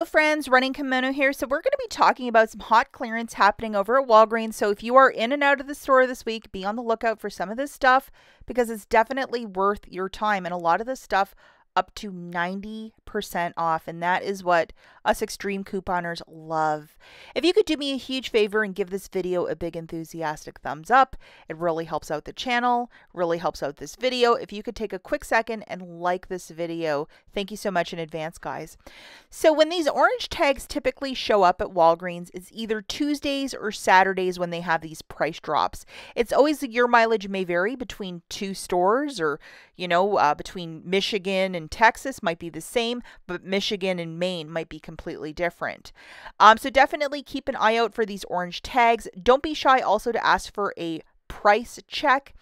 friends, Running Kimono here. So we're going to be talking about some hot clearance happening over at Walgreens. So if you are in and out of the store this week, be on the lookout for some of this stuff because it's definitely worth your time. And a lot of this stuff up to 90% off, and that is what us extreme couponers love. If you could do me a huge favor and give this video a big enthusiastic thumbs up, it really helps out the channel, really helps out this video. If you could take a quick second and like this video, thank you so much in advance, guys. So when these orange tags typically show up at Walgreens, it's either Tuesdays or Saturdays when they have these price drops. It's always your mileage may vary between two stores, or between Michigan and Texas might be the same, but Michigan and Maine might be completely different. So definitely keep an eye out for these orange tags. Don't be shy also to ask for a price check,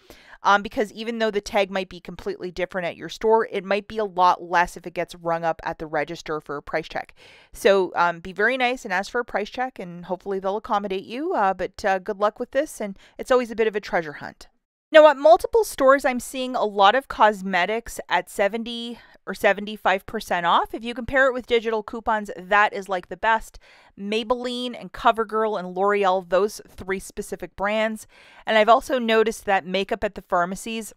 because even though the tag might be completely different at your store, it might be a lot less if it gets rung up at the register for a price check. So be very nice and ask for a price check, and hopefully they'll accommodate you. But good luck with this, and it's always a bit of a treasure hunt. Now, at multiple stores, I'm seeing a lot of cosmetics at 70 or 75% off. If you compare it with digital coupons, that is like the best. Maybelline and CoverGirl and L'Oreal, those three specific brands. And I've also noticed that makeup at the pharmacies,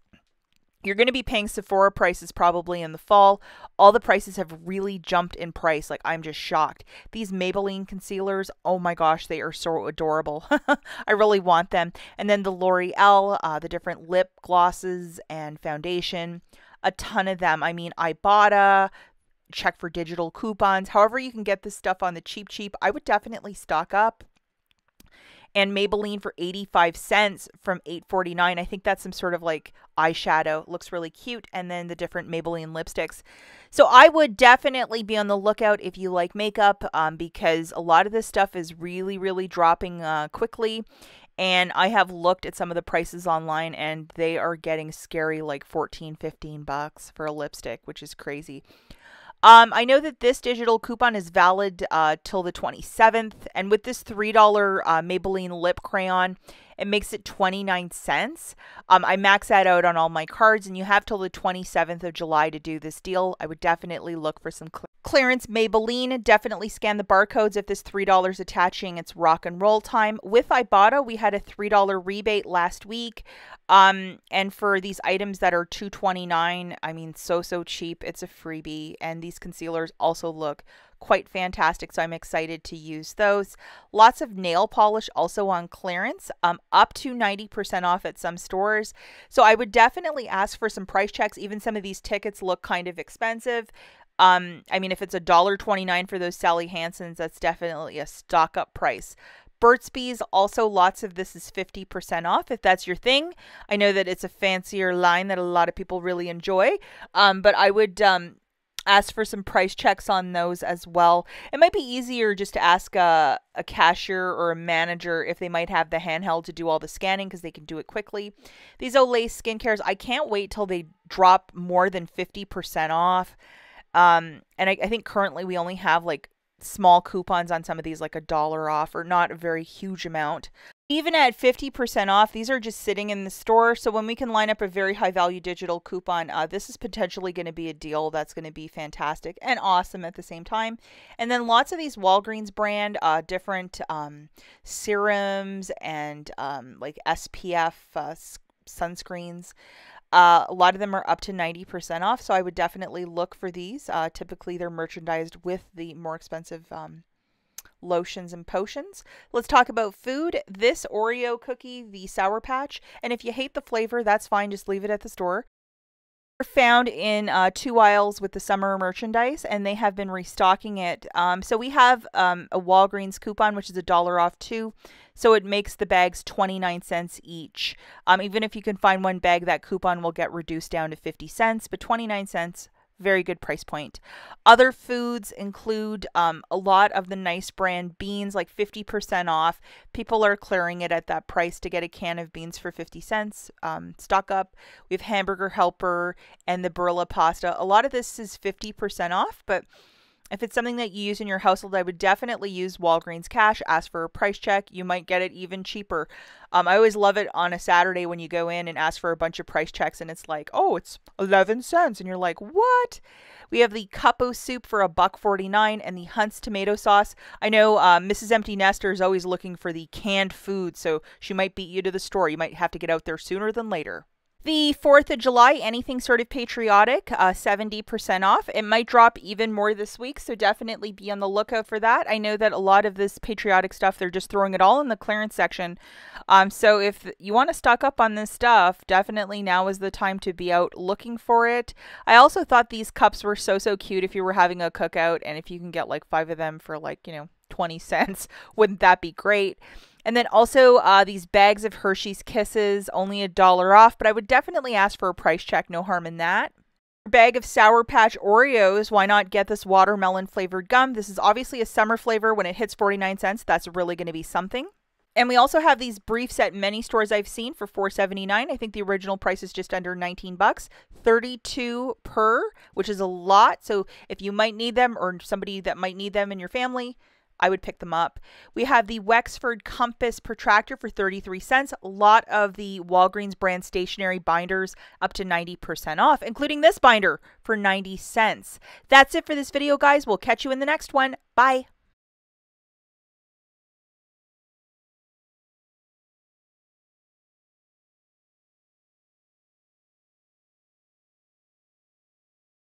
you're going to be paying Sephora prices probably in the fall. All the prices have really jumped in price. Like, I'm just shocked. These Maybelline concealers, oh my gosh, they are so adorable. I really want them. And then the L'Oreal, the different lip glosses and foundation, a ton of them. I mean, Ibotta, check for digital coupons. However you can get this stuff on the cheap, I would definitely stock up. And Maybelline for 85 cents from $8.49. I think that's some sort of like eyeshadow. It looks really cute. And then the different Maybelline lipsticks. So I would definitely be on the lookout if you like makeup, because a lot of this stuff is really, really dropping quickly. And I have looked at some of the prices online and they are getting scary, like 14, 15 bucks for a lipstick, which is crazy. I know that this digital coupon is valid till the 27th, and with this $3 Maybelline lip crayon, it makes it 29 cents. I max that out on all my cards, and you have till the 27th of July to do this deal. I would definitely look for some clearance Maybelline. Definitely scan the barcodes. If this $3 attaching, it's rock and roll time. With Ibotta, we had a $3 rebate last week. And for these items that are $2.29, I mean, so cheap. It's a freebie. And these concealers also look quite fantastic, so I'm excited to use those. Lots of nail polish also on clearance, up to 90% off at some stores. So I would definitely ask for some price checks. Even some of these tickets look kind of expensive. I mean, if it's $1.29 for those Sally Hansen's, that's definitely a stock up price. Burt's Bees, also lots of this is 50% off if that's your thing. I know that it's a fancier line that a lot of people really enjoy, but I would ask for some price checks on those as well. It might be easier just to ask a cashier or a manager if they might have the handheld to do all the scanning, because they can do it quickly. These Olay skincares, I can't wait till they drop more than 50% off. And I think currently we only have like small coupons on some of these, like $1 off, or not a very huge amount. Even at 50% off, these are just sitting in the store. So when we can line up a very high value digital coupon, this is potentially going to be a deal that's going to be fantastic and awesome at the same time. And then lots of these Walgreens brand, different serums and like SPF sunscreens. A lot of them are up to 90% off, so I would definitely look for these. Typically, they're merchandised with the more expensive lotions and potions. Let's talk about food. This Oreo cookie, the Sour Patch, and if you hate the flavor, that's fine. Just leave it at the store. They're found in 2 aisles with the summer merchandise, and they have been restocking it. So we have a Walgreens coupon, which is $1 off too. So it makes the bags 29 cents each. Even if you can find one bag, that coupon will get reduced down to 50 cents, but 29 cents, very good price point. Other foods include a lot of the nice brand beans, like 50% off. People are clearing it at that price to get a can of beans for 50 cents. Stock up. We have Hamburger Helper and the Barilla pasta. A lot of this is 50% off, but If it's something that you use in your household, I would definitely use Walgreens cash. Ask for a price check. You might get it even cheaper. I always love it on a Saturday when you go in and ask for a bunch of price checks and it's like, oh, it's 11 cents. And you're like, what? We have the Cupo soup for $1.49 and the Hunt's tomato sauce. I know Mrs. Empty Nester is always looking for the canned food, so she might beat you to the store. You might have to get out there sooner than later. The 4th of July, anything sort of patriotic, 70% off. It might drop even more this week, so definitely be on the lookout for that. I know that a lot of this patriotic stuff, they're just throwing it all in the clearance section. So if you want to stock up on this stuff, definitely now is the time to be out looking for it. I also thought these cups were so cute if you were having a cookout, and if you can get like 5 of them for like, 20 cents, wouldn't that be great? And then also these bags of Hershey's Kisses, only $1 off, but I would definitely ask for a price check. No harm in that. Bag of Sour Patch Oreos, why not get this watermelon flavored gum? This is obviously a summer flavor. When it hits 49 cents, that's really going to be something. And we also have these briefs at many stores I've seen for $4.79. I think the original price is just under 19 bucks. 32 per, which is a lot. So if you might need them or somebody that might need them in your family, I would pick them up. We have the Wexford Compass Protractor for 33 cents. A lot of the Walgreens brand stationery binders up to 90% off, including this binder for 90 cents. That's it for this video, guys. We'll catch you in the next one. Bye.